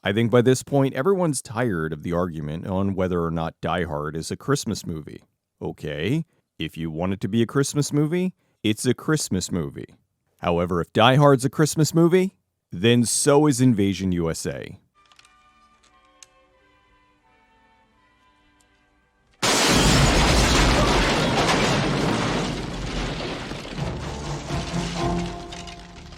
I think by this point, everyone's tired of the argument on whether or not Die Hard is a Christmas movie. Okay, if you want it to be a Christmas movie, it's a Christmas movie. However, if Die Hard's a Christmas movie, then so is Invasion USA.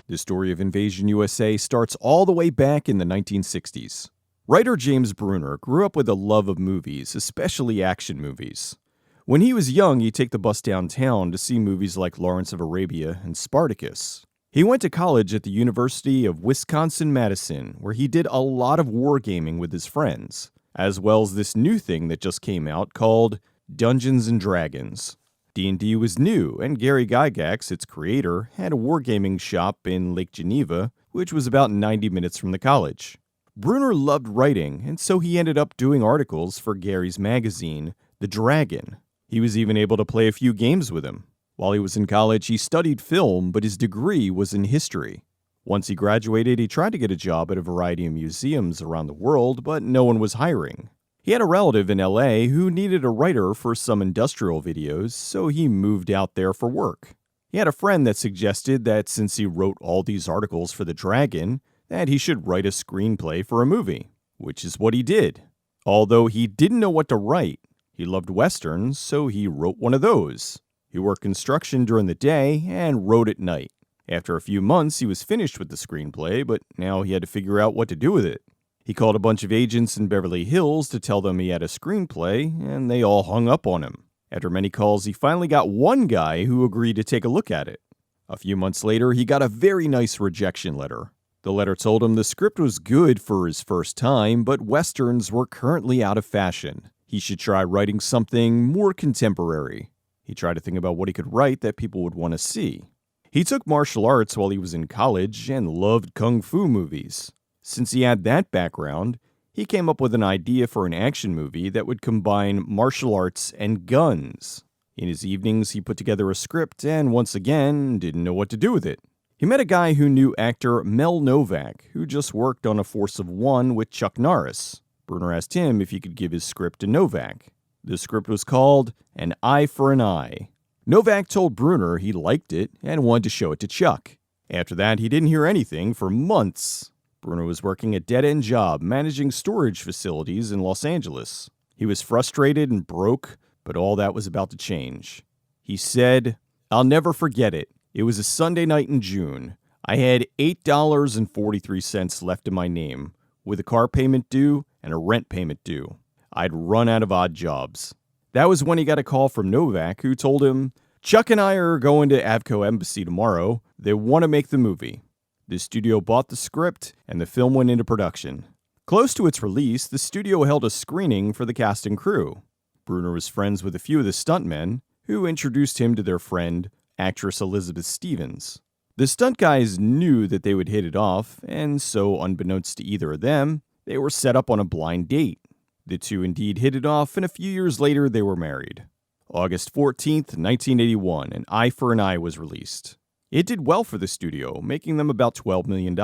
The story of Invasion USA starts all the way back in the 1960s. Writer James Bruner grew up with a love of movies, especially action movies. When he was young, he'd take the bus downtown to see movies like Lawrence of Arabia and Spartacus. He went to college at the University of Wisconsin-Madison, where he did a lot of wargaming with his friends, as well as this new thing that just came out called Dungeons & Dragons. D&D was new, and Gary Gygax, its creator, had a wargaming shop in Lake Geneva, which was about 90 minutes from the college. Bruner loved writing, and so he ended up doing articles for Gary's magazine, The Dragon. He was even able to play a few games with him. While he was in college, he studied film, but his degree was in history. Once he graduated, he tried to get a job at a variety of museums around the world, but no one was hiring. He had a relative in LA who needed a writer for some industrial videos, so he moved out there for work. He had a friend that suggested that since he wrote all these articles for The Dragon, that he should write a screenplay for a movie, which is what he did. Although he didn't know what to write, he loved westerns, so he wrote one of those. He worked construction during the day and wrote at night. After a few months, he was finished with the screenplay, but now he had to figure out what to do with it. He called a bunch of agents in Beverly Hills to tell them he had a screenplay, and they all hung up on him. After many calls, he finally got one guy who agreed to take a look at it. A few months later, he got a very nice rejection letter. The letter told him the script was good for his first time, but westerns were currently out of fashion. He should try writing something more contemporary. He tried to think about what he could write that people would want to see. He took martial arts while he was in college and loved kung fu movies. Since he had that background, he came up with an idea for an action movie that would combine martial arts and guns. In his evenings, he put together a script and, once again, didn't know what to do with it. He met a guy who knew actor Mel Novak, who just worked on A Force of One with Chuck Norris. Bruner asked him if he could give his script to Novak. The script was called An Eye for an Eye. Novak told Bruner he liked it and wanted to show it to Chuck. After that, he didn't hear anything for months. Bruner was working a dead-end job managing storage facilities in Los Angeles. He was frustrated and broke, but all that was about to change. He said, "I'll never forget it. It was a Sunday night in June. I had $8.43 left in my name, with a car payment due and a rent payment due. I'd run out of odd jobs." That was when he got a call from Novak, who told him, "Chuck and I are going to Avco Embassy tomorrow. They want to make the movie." The studio bought the script, and the film went into production. Close to its release, the studio held a screening for the cast and crew. Bruner was friends with a few of the stuntmen, who introduced him to their friend, actress Elizabeth Stevens. The stunt guys knew that they would hit it off, and so, unbeknownst to either of them, they were set up on a blind date. The two indeed hit it off, and a few years later they were married. August 14th, 1981, An Eye for an Eye was released. It did well for the studio, making them about $12 million.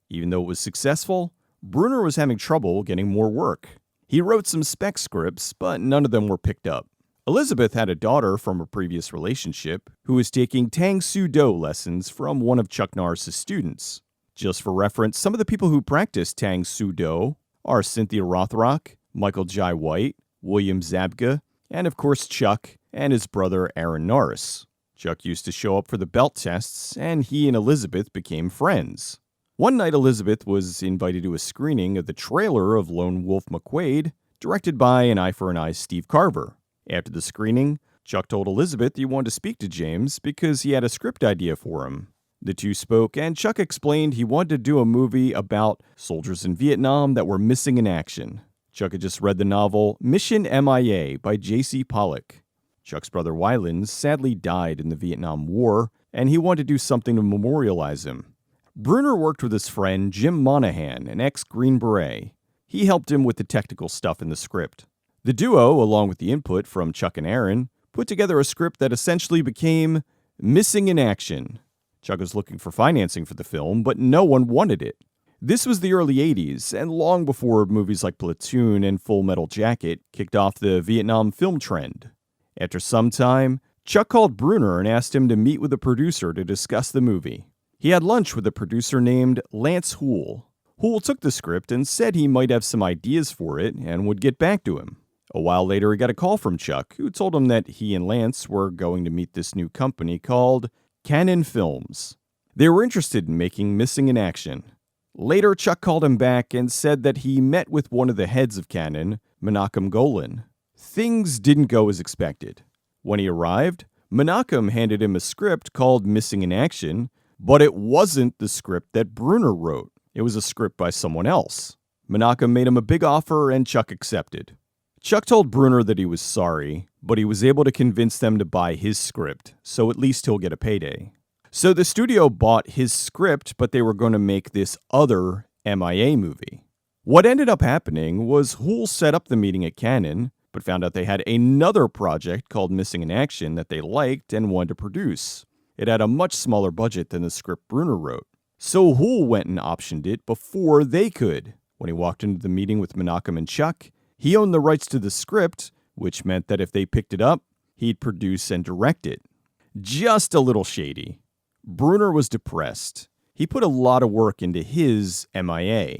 Even though it was successful, Bruner was having trouble getting more work. He wrote some spec scripts, but none of them were picked up. Elizabeth had a daughter from a previous relationship who was taking Tang Soo Do lessons from one of Chuck Norris' students. Just for reference, some of the people who practice Tang Soo Do are Cynthia Rothrock, Michael Jai White, William Zabka, and of course Chuck and his brother Aaron Norris. Chuck used to show up for the belt tests, and he and Elizabeth became friends. One night, Elizabeth was invited to a screening of the trailer of Lone Wolf McQuade, directed by An Eye for an Eye's Steve Carver. After the screening, Chuck told Elizabeth he wanted to speak to James because he had a script idea for him. The two spoke, and Chuck explained he wanted to do a movie about soldiers in Vietnam that were missing in action. Chuck had just read the novel Mission MIA by J.C. Pollock. Chuck's brother Wyland sadly died in the Vietnam War, and he wanted to do something to memorialize him. Bruner worked with his friend Jim Monahan, an ex-Green Beret. He helped him with the technical stuff in the script. The duo, along with the input from Chuck and Aaron, put together a script that essentially became Missing in Action. Chuck was looking for financing for the film, but no one wanted it. This was the early 80s, and long before movies like Platoon and Full Metal Jacket kicked off the Vietnam film trend. After some time, Chuck called Bruner and asked him to meet with the producer to discuss the movie. He had lunch with a producer named Lance Houle. Houle took the script and said he might have some ideas for it and would get back to him. A while later, he got a call from Chuck, who told him that he and Lance were going to meet this new company called Canon Films. They were interested in making Missing in Action. Later, Chuck called him back and said that he met with one of the heads of Canon, Menachem Golan. Things didn't go as expected. When he arrived, Menachem handed him a script called Missing in Action, but it wasn't the script that Bruner wrote. It was a script by someone else. Menachem made him a big offer and Chuck accepted. Chuck told Bruner that he was sorry, but he was able to convince them to buy his script, so at least he'll get a payday. So the studio bought his script, but they were going to make this other MIA movie. What ended up happening was Houle set up the meeting at Canon, but found out they had another project called Missing in Action that they liked and wanted to produce. It had a much smaller budget than the script Bruner wrote. So Houle went and optioned it before they could. When he walked into the meeting with Menachem and Chuck, he owned the rights to the script, which meant that if they picked it up, he'd produce and direct it. Just a little shady. Bruner was depressed. He put a lot of work into his MIA.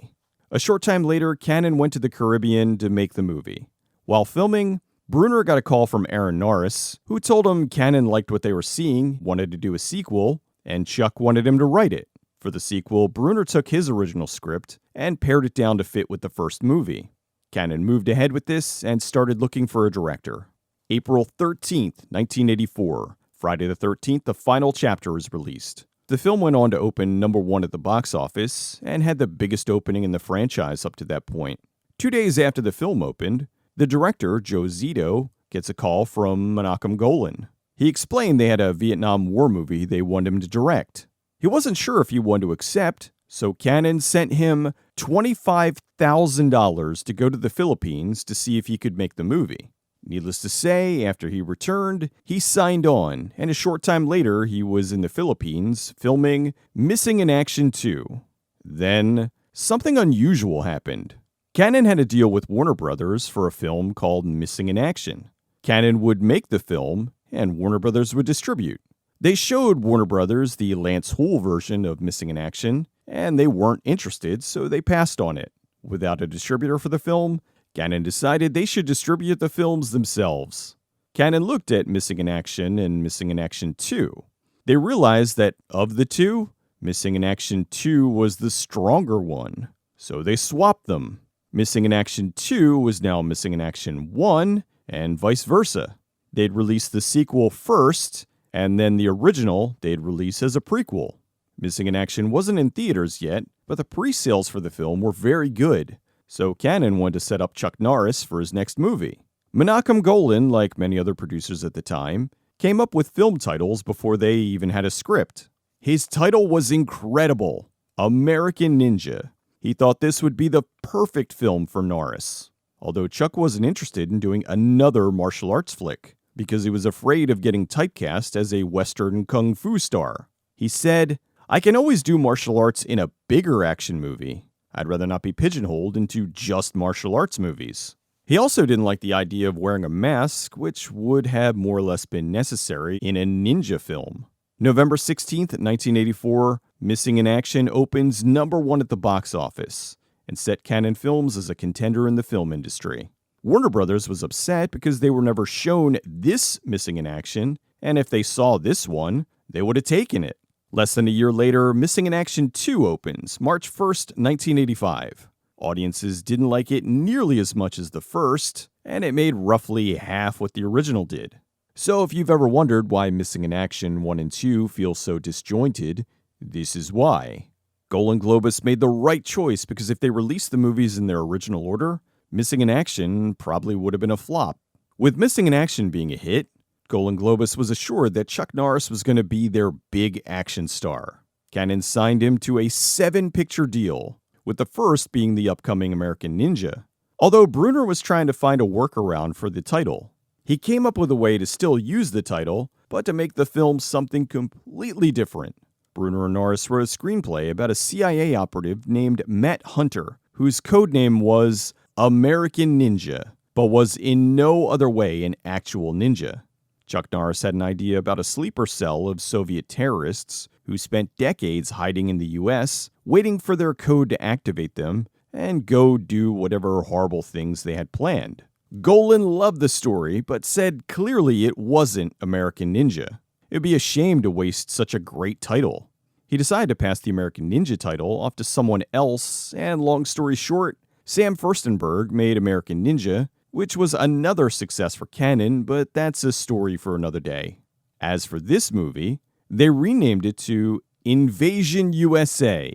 A short time later, Canon went to the Caribbean to make the movie. While filming, Bruner got a call from Aaron Norris, who told him Canon liked what they were seeing, wanted to do a sequel, and Chuck wanted him to write it. For the sequel, Bruner took his original script and pared it down to fit with the first movie. Canon moved ahead with this and started looking for a director. April 13th, 1984. Friday the 13th, the final chapter was released. The film went on to open number 1 at the box office and had the biggest opening in the franchise up to that point. 2 days after the film opened, the director, Joe Zito, gets a call from Menachem Golan. He explained they had a Vietnam War movie they wanted him to direct. He wasn't sure if he wanted to accept, so Canon sent him $25,000 to go to the Philippines to see if he could make the movie. Needless to say, after he returned, he signed on, and a short time later, he was in the Philippines filming Missing in Action 2. Then, something unusual happened. Canon had a deal with Warner Brothers for a film called Missing in Action. Canon would make the film, and Warner Brothers would distribute. They showed Warner Brothers the Lance Houle version of Missing in Action, and they weren't interested, so they passed on it. Without a distributor for the film, Canon decided they should distribute the films themselves. Canon looked at Missing in Action and Missing in Action 2. They realized that of the two, Missing in Action 2 was the stronger one, so they swapped them. Missing in Action 2 was now Missing in Action 1, and vice versa. They'd release the sequel first, and then the original they'd release as a prequel. Missing in Action wasn't in theaters yet, but the pre-sales for the film were very good. So Canon wanted to set up Chuck Norris for his next movie. Menachem Golan, like many other producers at the time, came up with film titles before they even had a script. His title was incredible, American Ninja. He thought this would be the perfect film for Norris. Although Chuck wasn't interested in doing another martial arts flick, because he was afraid of getting typecast as a Western kung fu star. He said, "I can always do martial arts in a bigger action movie. I'd rather not be pigeonholed into just martial arts movies." He also didn't like the idea of wearing a mask, which would have more or less been necessary in a ninja film. November 16th, 1984, Missing in Action opens number 1 at the box office and set Canon Films as a contender in the film industry. Warner Brothers was upset because they were never shown this Missing in Action, and if they saw this one, they would have taken it. Less than a year later, Missing in Action 2 opens, March 1st, 1985. Audiences didn't like it nearly as much as the first, and it made roughly half what the original did. So if you've ever wondered why Missing in Action 1 and 2 feel so disjointed, this is why. Golan Globus made the right choice because if they released the movies in their original order, Missing in Action probably would have been a flop. With Missing in Action being a hit, Golan Globus was assured that Chuck Norris was going to be their big action star. Canon signed him to a 7-picture deal, with the first being the upcoming American Ninja. Although Bruner was trying to find a workaround for the title, he came up with a way to still use the title, but to make the film something completely different. Bruner and Norris wrote a screenplay about a CIA operative named Matt Hunter, whose codename was American Ninja, but was in no other way an actual ninja. Chuck Norris had an idea about a sleeper cell of Soviet terrorists who spent decades hiding in the US, waiting for their code to activate them and go do whatever horrible things they had planned. Golan loved the story, but said clearly it wasn't American Ninja. It'd be a shame to waste such a great title. He decided to pass the American Ninja title off to someone else, and long story short, Sam Furstenberg made American Ninja, which was another success for Canon, but that's a story for another day. As for this movie, they renamed it to Invasion USA,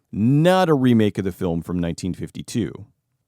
not a remake of the film from 1952.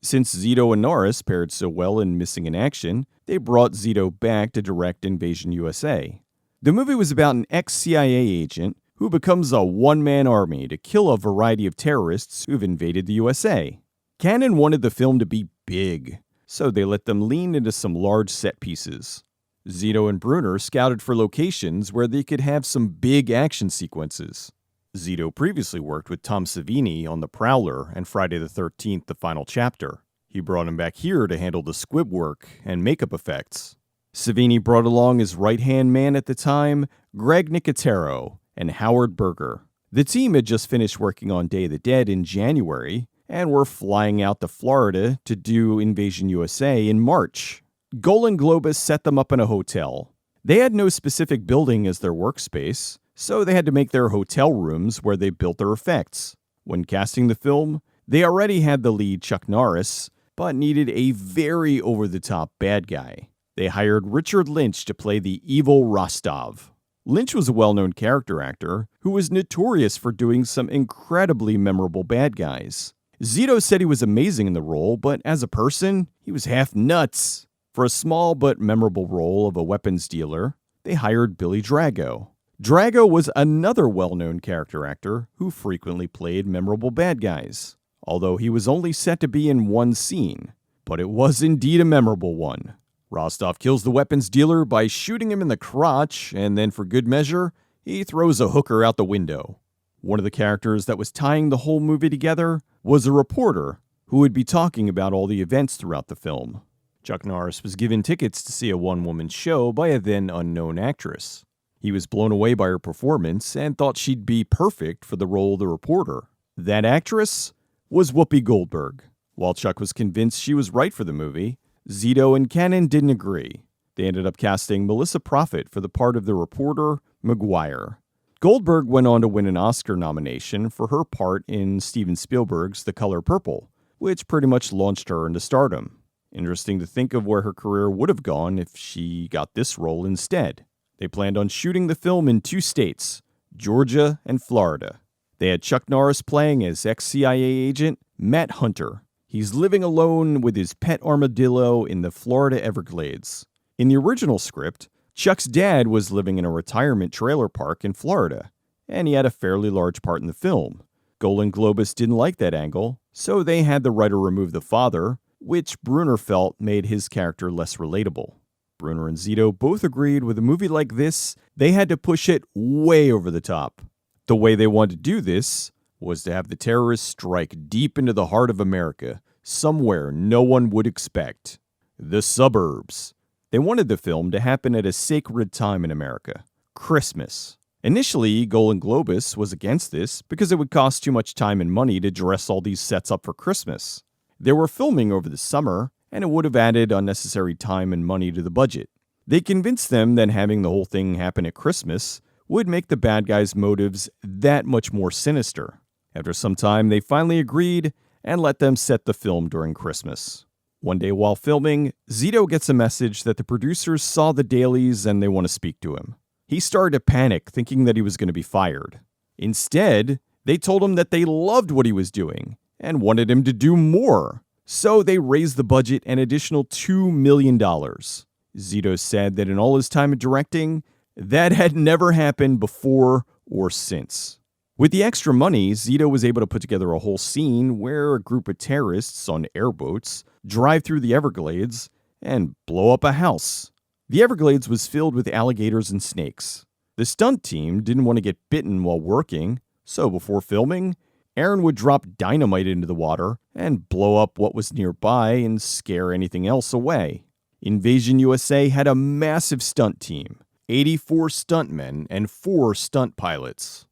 Since Zito and Norris paired so well in Missing in Action, they brought Zito back to direct Invasion USA. The movie was about an ex-CIA agent who becomes a one-man army to kill a variety of terrorists who've invaded the USA. Canon wanted the film to be big, so they let them lean into some large set pieces. Zito and Bruner scouted for locations where they could have some big action sequences. Zito previously worked with Tom Savini on The Prowler and Friday the 13th, The Final Chapter. He brought him back here to handle the squib work and makeup effects. Savini brought along his right-hand man at the time, Greg Nicotero, and Howard Berger. The team had just finished working on Day of the Dead in January, and were flying out to Florida to do Invasion USA in March. Golan Globus set them up in a hotel. They had no specific building as their workspace, so they had to make their hotel rooms where they built their effects. When casting the film, they already had the lead Chuck Norris, but needed a very over-the-top bad guy. They hired Richard Lynch to play the evil Rostov. Lynch was a well-known character actor who was notorious for doing some incredibly memorable bad guys. Zito said he was amazing in the role, but as a person, he was half nuts. For a small but memorable role of a weapons dealer, they hired Billy Drago. Drago was another well-known character actor who frequently played memorable bad guys, although he was only set to be in one scene. But it was indeed a memorable one. Rostov kills the weapons dealer by shooting him in the crotch, and then for good measure, he throws a hooker out the window. One of the characters that was tying the whole movie together was a reporter who would be talking about all the events throughout the film. Chuck Norris was given tickets to see a one-woman show by a then unknown actress. He was blown away by her performance and thought she'd be perfect for the role of the reporter. That actress was Whoopi Goldberg. While Chuck was convinced she was right for the movie, Zito and Canon didn't agree. They ended up casting Melissa Prophet for the part of the reporter, McGuire. Goldberg went on to win an Oscar nomination for her part in Steven Spielberg's The Color Purple, which pretty much launched her into stardom. Interesting to think of where her career would have gone if she got this role instead. They planned on shooting the film in 2 states, Georgia and Florida. They had Chuck Norris playing as ex-CIA agent Matt Hunter. He's living alone with his pet armadillo in the Florida Everglades. In the original script, Chuck's dad was living in a retirement trailer park in Florida, and he had a fairly large part in the film. Golan Globus didn't like that angle, so they had the writer remove the father, which Bruner felt made his character less relatable. Bruner and Zito both agreed with a movie like this, they had to push it way over the top. The way they wanted to do this was to have the terrorists strike deep into the heart of America, somewhere no one would expect. The suburbs. They wanted the film to happen at a sacred time in America, Christmas. Initially, Golan Globus was against this because it would cost too much time and money to dress all these sets up for Christmas. They were filming over the summer, and it would have added unnecessary time and money to the budget. They convinced them that having the whole thing happen at Christmas would make the bad guys' motives that much more sinister. After some time, they finally agreed and let them set the film during Christmas. One day while filming, Zito gets a message that the producers saw the dailies and they want to speak to him. He started to panic, thinking that he was going to be fired. Instead, they told him that they loved what he was doing and wanted him to do more. So they raised the budget an additional $2 million. Zito said that in all his time of directing, that had never happened before or since. With the extra money, Zito was able to put together a whole scene where a group of terrorists on airboats drive through the Everglades and blow up a house. The Everglades was filled with alligators and snakes. The stunt team didn't want to get bitten while working, so before filming, Aaron would drop dynamite into the water and blow up what was nearby and scare anything else away. Invasion USA had a massive stunt team, 84 stuntmen and 4 stunt pilots.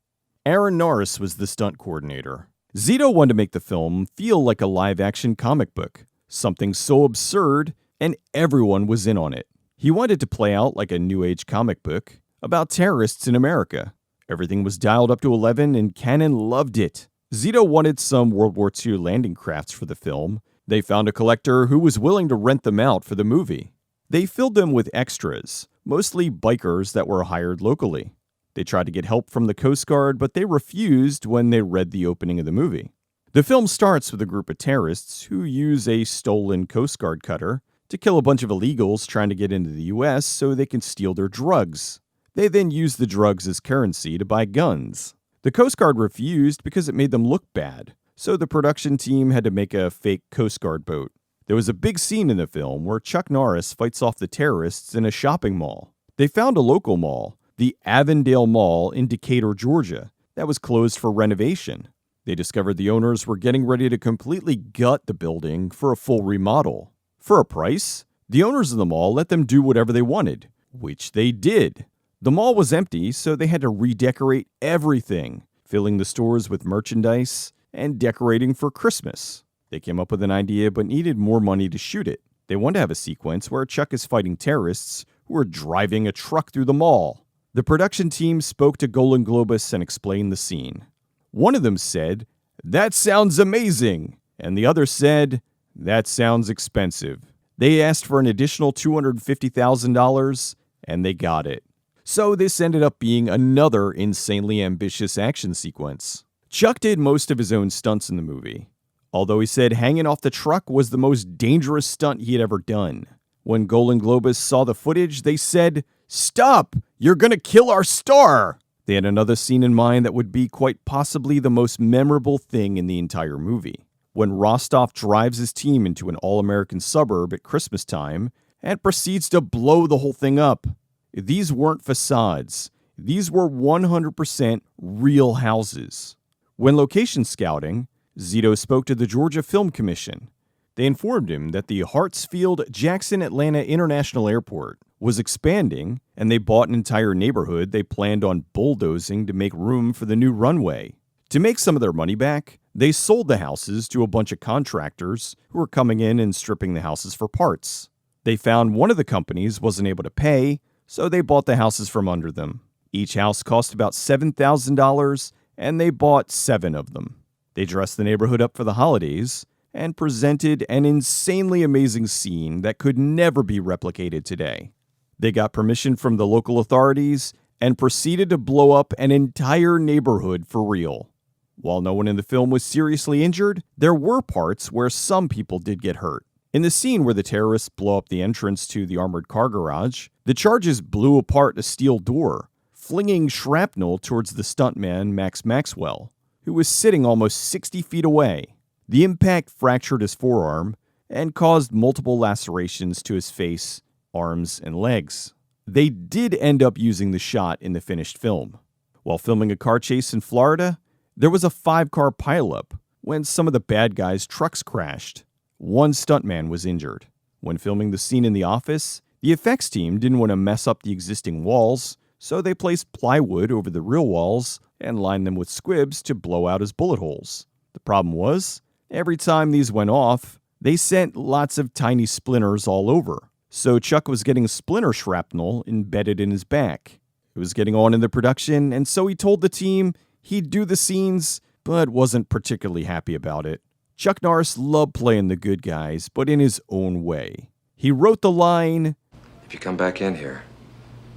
Aaron Norris was the stunt coordinator. Zito wanted to make the film feel like a live-action comic book, something so absurd, and everyone was in on it. He wanted to play out like a New Age comic book about terrorists in America. Everything was dialed up to 11, and Canon loved it. Zito wanted some World War II landing crafts for the film. They found a collector who was willing to rent them out for the movie. They filled them with extras, mostly bikers that were hired locally. They tried to get help from the Coast Guard, but they refused when they read the opening of the movie. The film starts with a group of terrorists who use a stolen Coast Guard cutter to kill a bunch of illegals trying to get into the US so they can steal their drugs. They then use the drugs as currency to buy guns. The Coast Guard refused because it made them look bad, so the production team had to make a fake Coast Guard boat. There was a big scene in the film where Chuck Norris fights off the terrorists in a shopping mall. They found a local mall, the Avondale Mall in Decatur, Georgia, that was closed for renovation. They discovered the owners were getting ready to completely gut the building for a full remodel. For a price, the owners of the mall let them do whatever they wanted, which they did. The mall was empty, so they had to redecorate everything, filling the stores with merchandise and decorating for Christmas. They came up with an idea but needed more money to shoot it. They wanted to have a sequence where Chuck is fighting terrorists who are driving a truck through the mall. The production team spoke to Golan Globus and explained the scene. One of them said, "That sounds amazing," and the other said, "That sounds expensive." They asked for an additional $250,000, and they got it. So this ended up being another insanely ambitious action sequence. Chuck did most of his own stunts in the movie, although he said hanging off the truck was the most dangerous stunt he had ever done. When Golan Globus saw the footage, they said, "Stop! You're gonna kill our star!" They had another scene in mind that would be quite possibly the most memorable thing in the entire movie. When Rostov drives his team into an all-American suburb at Christmas time and proceeds to blow the whole thing up. These weren't facades. These were 100% real houses. When location scouting, Zito spoke to the Georgia Film Commission. They informed him that the Hartsfield-Jackson Atlanta International Airport was expanding, and they bought an entire neighborhood they planned on bulldozing to make room for the new runway. To make some of their money back, they sold the houses to a bunch of contractors who were coming in and stripping the houses for parts. They found one of the companies wasn't able to pay, so they bought the houses from under them. Each house cost about $7,000, and they bought 7 of them. They dressed the neighborhood up for the holidays and presented an insanely amazing scene that could never be replicated today. They got permission from the local authorities and proceeded to blow up an entire neighborhood for real. While no one in the film was seriously injured, there were parts where some people did get hurt. In the scene where the terrorists blow up the entrance to the armored car garage, the charges blew apart a steel door, flinging shrapnel towards the stuntman Max Maxwell, who was sitting almost 60 feet away. The impact fractured his forearm and caused multiple lacerations to his face, arms, and legs. They did end up using the shot in the finished film. While filming a car chase in Florida, there was a 5-car pileup when some of the bad guys' trucks crashed. One stuntman was injured. When filming the scene in the office, the effects team didn't want to mess up the existing walls, so they placed plywood over the real walls and lined them with squibs to blow out his bullet holes. The problem was, every time these went off, they sent lots of tiny splinters all over. So Chuck was getting splinter shrapnel embedded in his back. It was getting on in the production, and so he told the team he'd do the scenes, but wasn't particularly happy about it. Chuck Norris loved playing the good guys, but in his own way. He wrote the line, "If you come back in here,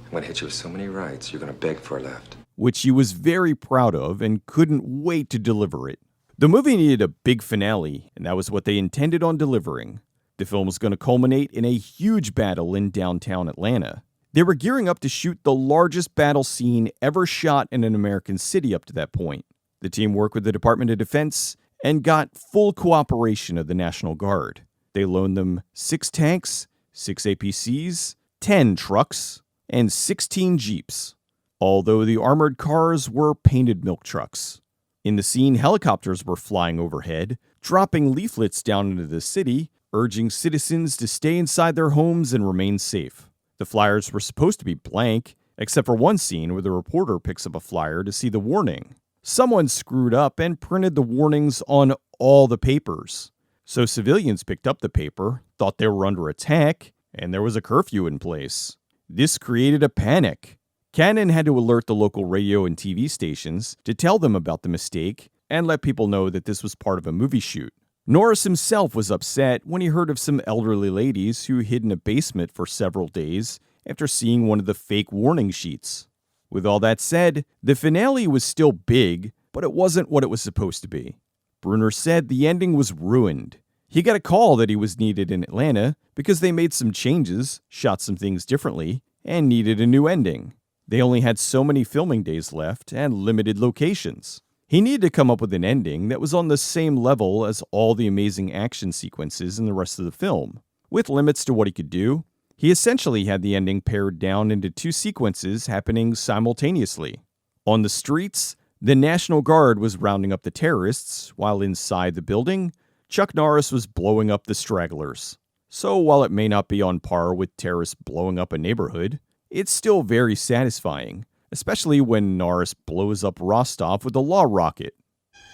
I'm going to hit you with so many rights, you're going to beg for a left," which he was very proud of and couldn't wait to deliver it. The movie needed a big finale, and that was what they intended on delivering. The film was going to culminate in a huge battle in downtown Atlanta. They were gearing up to shoot the largest battle scene ever shot in an American city up to that point. The team worked with the Department of Defense and got full cooperation of the National Guard. They loaned them 6 tanks, 6 APCs, 10 trucks, and 16 Jeeps. although the armored cars were painted milk trucks. In the scene, helicopters were flying overhead, dropping leaflets down into the city, urging citizens to stay inside their homes and remain safe. The flyers were supposed to be blank, except for one scene where the reporter picks up a flyer to see the warning. Someone screwed up and printed the warnings on all the papers. So civilians picked up the paper, thought they were under attack, and there was a curfew in place. This created a panic. Canon had to alert the local radio and TV stations to tell them about the mistake and let people know that this was part of a movie shoot. Norris himself was upset when he heard of some elderly ladies who hid in a basement for several days after seeing one of the fake warning sheets. With all that said, the finale was still big, but it wasn't what it was supposed to be. Bruner said the ending was ruined. He got a call that he was needed in Atlanta because they made some changes, shot some things differently, and needed a new ending. They only had so many filming days left and limited locations. He needed to come up with an ending that was on the same level as all the amazing action sequences in the rest of the film. With limits to what he could do, he essentially had the ending pared down into two sequences happening simultaneously. On the streets, the National Guard was rounding up the terrorists, while inside the building, Chuck Norris was blowing up the stragglers. So while it may not be on par with terrorists blowing up a neighborhood, it's still very satisfying, especially when Norris blows up Rostov with a law rocket.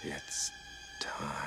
It's time.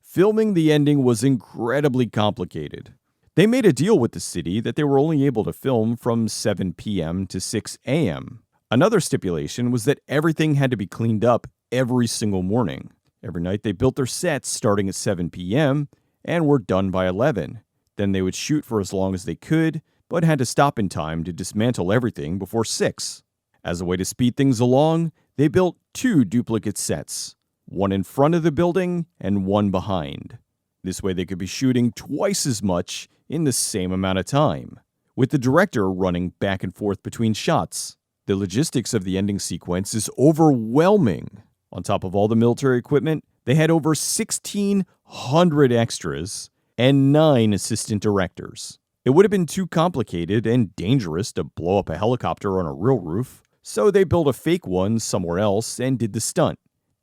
Filming the ending was incredibly complicated. They made a deal with the city that they were only able to film from 7 p.m. to 6 a.m. Another stipulation was that everything had to be cleaned up every single morning. Every night they built their sets starting at 7 p.m. and were done by 11. Then they would shoot for as long as they could, but had to stop in time to dismantle everything before 6. As a way to speed things along, they built 2 duplicate sets, one in front of the building and one behind. This way they could be shooting twice as much in the same amount of time, with the director running back and forth between shots. The logistics of the ending sequence is overwhelming. On top of all the military equipment, they had over 1,600 extras and 9 assistant directors. It would have been too complicated and dangerous to blow up a helicopter on a real roof, so they built a fake one somewhere else and did the stunt.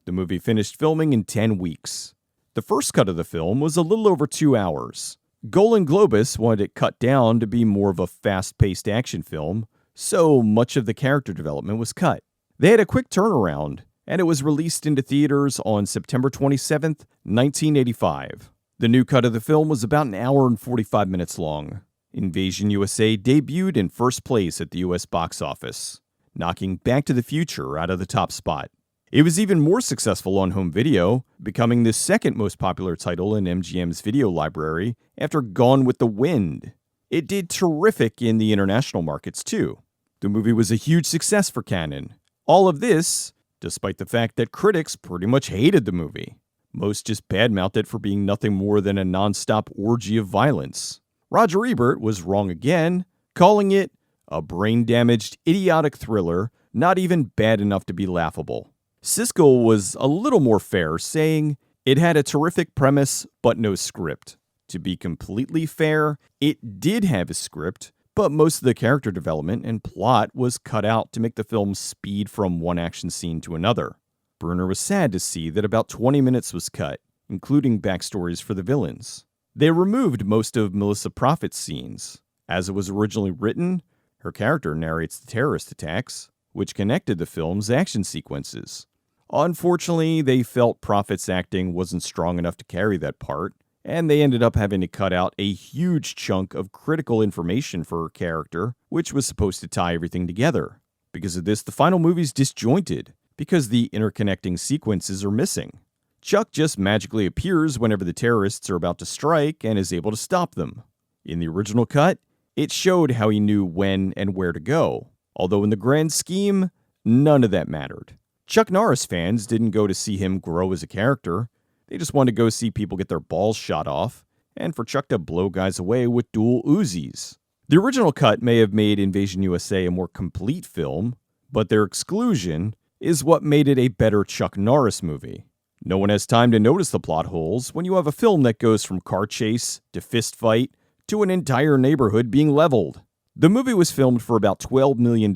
The movie finished filming in 10 weeks. The first cut of the film was a little over 2 hours. Golan Globus wanted it cut down to be more of a fast-paced action film, so much of the character development was cut. They had a quick turnaround, and it was released into theaters on September 27, 1985. The new cut of the film was about an hour and 45 minutes long. Invasion USA debuted in first place at the US box office, knocking Back to the Future out of the top spot. It was even more successful on home video, becoming the second most popular title in MGM's video library after Gone with the Wind. It did terrific in the international markets too. The movie was a huge success for Canon. All of this, despite the fact that critics pretty much hated the movie. Most just badmouthed it for being nothing more than a non-stop orgy of violence. Roger Ebert was wrong again, calling it a brain-damaged, idiotic thriller, not even bad enough to be laughable. Siskel was a little more fair, saying it had a terrific premise but no script. To be completely fair, it did have a script, but most of the character development and plot was cut out to make the film speed from one action scene to another. Bruner was sad to see that about 20 minutes was cut, including backstories for the villains. They removed most of Melissa Prophet's scenes. As it was originally written, her character narrates the terrorist attacks, which connected the film's action sequences. Unfortunately, they felt Prophet's acting wasn't strong enough to carry that part, and they ended up having to cut out a huge chunk of critical information for her character, which was supposed to tie everything together. Because of this, the final movie's disjointed, because the interconnecting sequences are missing. Chuck just magically appears whenever the terrorists are about to strike and is able to stop them. In the original cut, it showed how he knew when and where to go, although in the grand scheme, none of that mattered. Chuck Norris fans didn't go to see him grow as a character. They just wanted to go see people get their balls shot off, and for Chuck to blow guys away with dual Uzis. The original cut may have made Invasion USA a more complete film, but their exclusion is what made it a better Chuck Norris movie. No one has time to notice the plot holes when you have a film that goes from car chase to fist fight to an entire neighborhood being leveled. The movie was filmed for about $12 million,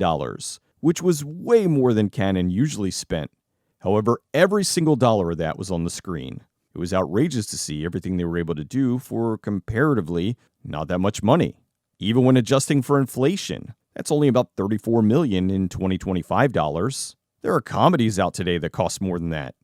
which was way more than Canon usually spent. However, every single dollar of that was on the screen. It was outrageous to see everything they were able to do for comparatively not that much money. Even when adjusting for inflation, that's only about $34 million in 2025 dollars. There are comedies out today that cost more than that.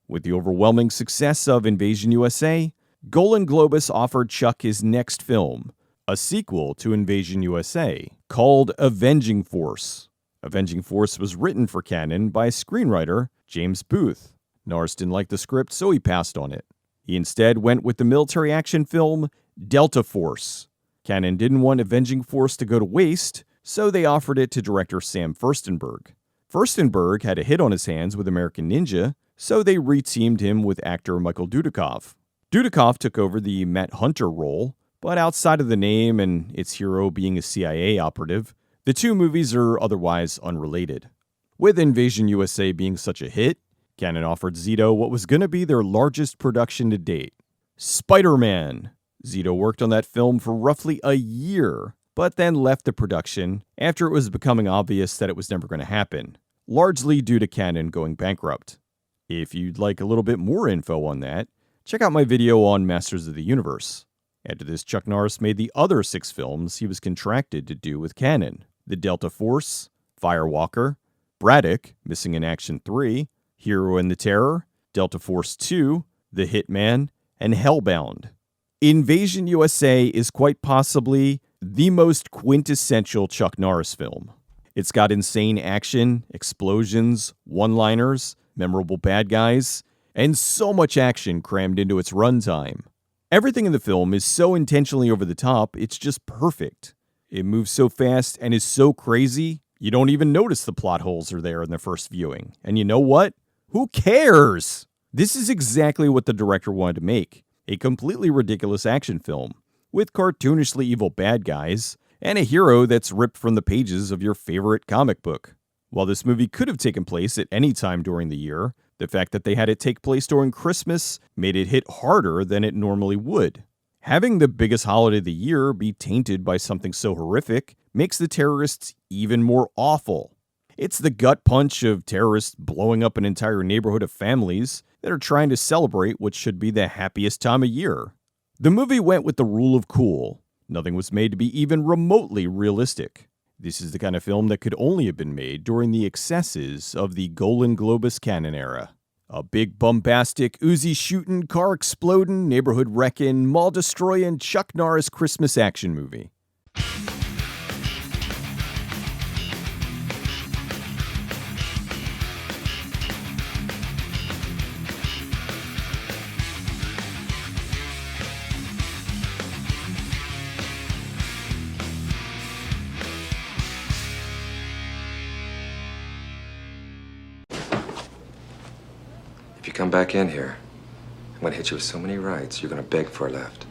With the overwhelming success of Invasion USA, Golan Globus offered Chuck his next film, a sequel to Invasion USA, called Avenging Force. Avenging Force was written for Canon by screenwriter James Booth. Norris didn't like the script, so he passed on it. He instead went with the military action film Delta Force. Canon didn't want Avenging Force to go to waste, so they offered it to director Sam Furstenberg. Furstenberg had a hit on his hands with American Ninja, so they reteamed him with actor Michael Dudikoff. Dudikoff took over the Matt Hunter role, but outside of the name and its hero being a CIA operative, the two movies are otherwise unrelated. With Invasion USA being such a hit, Canon offered Zito what was going to be their largest production to date, Spider-Man. Zito worked on that film for roughly a year, but then left the production after it was becoming obvious that it was never going to happen, largely due to Canon going bankrupt. If you'd like a little bit more info on that, check out my video on Masters of the Universe. After this, Chuck Norris made the other 6 films he was contracted to do with Canon: The Delta Force, Firewalker, Braddock, Missing in Action 3, Hero and the Terror, Delta Force 2, The Hitman, and Hellbound. Invasion USA is quite possibly the most quintessential Chuck Norris film. It's got insane action, explosions, one-liners, memorable bad guys, and so much action crammed into its runtime. Everything in the film is so intentionally over the top, it's just perfect. It moves so fast and is so crazy, you don't even notice the plot holes are there in the first viewing. And you know what? Who cares? This is exactly what the director wanted to make. A completely ridiculous action film, with cartoonishly evil bad guys, and a hero that's ripped from the pages of your favorite comic book. While this movie could have taken place at any time during the year, the fact that they had it take place during Christmas made it hit harder than it normally would. Having the biggest holiday of the year be tainted by something so horrific makes the terrorists even more awful. It's the gut punch of terrorists blowing up an entire neighborhood of families that are trying to celebrate what should be the happiest time of year. The movie went with the rule of cool. Nothing was made to be even remotely realistic. This is the kind of film that could only have been made during the excesses of the Golan Globus Canon era. A big bombastic, Uzi shooting, car exploding, neighborhood wrecking, mall destroying Chuck Norris Christmas action movie. If you come back in here, I'm gonna hit you with so many rights, you're gonna beg for a left.